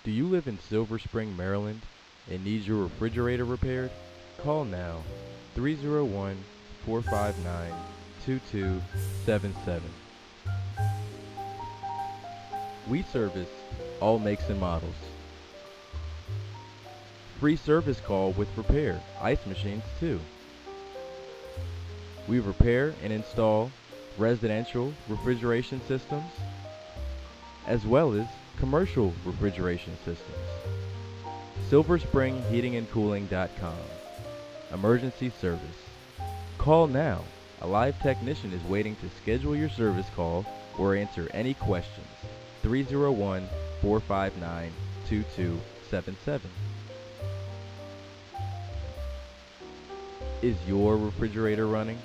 Do you live in Silver Spring, Maryland and need your refrigerator repaired? Call now 301 459 2277. We service all makes and models. Free service call with repair, ice machines too. We repair and install residential refrigeration systems as well as commercial refrigeration systems. SilverSpringHeatingandCooling.com. Emergency service. Call now. A live technician is waiting to schedule your service call or answer any questions. 301 459 2277. Is your refrigerator running?